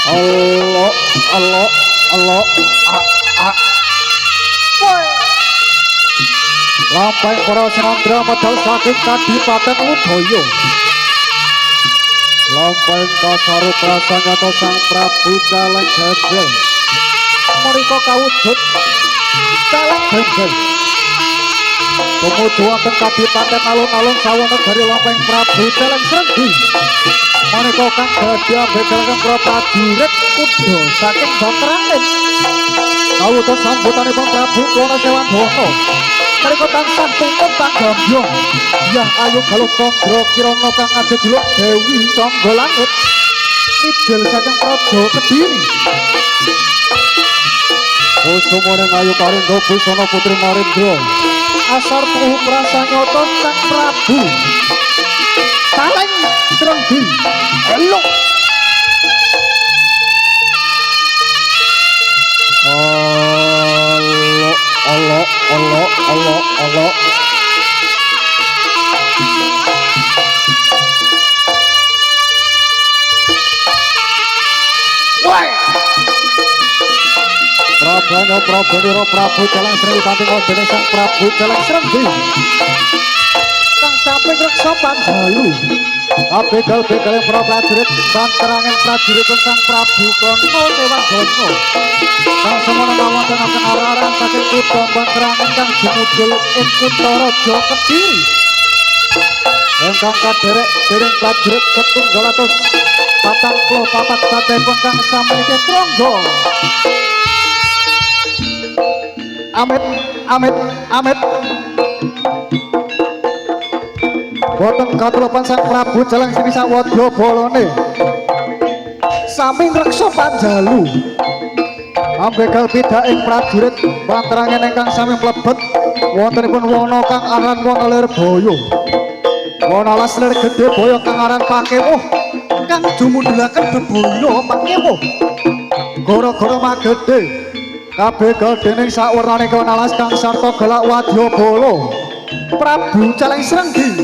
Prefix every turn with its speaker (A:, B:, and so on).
A: Allah, Allah, Allah, ah. Lampai para senandra medal saking Kadipaten Udaya. Lampai kasaru prasanyata Sang Prabu Caleng Gajel. Menika kawujud Caleng Gajel. Tumuju wonten Kadipaten alun-alun sawanegari Lampai Prabu Caleng Srenggi. Menika kang badhe ambedalaken para prajurit kuda saking Bangkrangin. Kawuta sambutanipun Prabu Wonosewandono. Mereka tansah tuntun tak gambyong. Yah ayu galuh kondro kirana kang ajejuluk Dewi Sangga Langit. Midil saking Praja Kediri. Kusumaning ayu Karindra Busana Putri Narendra. Asar tuhu prasanyata Sang Prabu Caleng Srenggi. Elok. Allah, Allah, Allah, Allah. Woi. Prabanya Prabu Caleng Srenggi kanthi dene Sang Prabu Caleng Srenggi. Kang samping reksa Pandalu. Begal-begaling para prajurit banterangan prajurit Sang Prabu Wonosewandono. Kang semana ngawontenaken arahan saking kutha banterangan kang jumudul ing kutha Raja Kediri. Ingkang kaderek dening prajurit 744 satepun kang samanike trangga. Amit, amit, amit. Boten katelepan Sang Prabu Caleng Srenggi sawadya balane. Sami ngreksa Panjalu. Ambegal pidaking prajurit panterangan ingkang sami mlebet wontenipun wana kang aran wana lir boyo. Wana alas lir gedhe boyo kang aran Pakewuh. Kang jumundulaken bebaya Pakewuh. Gara-gara magedhe kabegal dening sawernaning wana alas kang sarta gelak wadyabala. Prabu Caleng Srenggi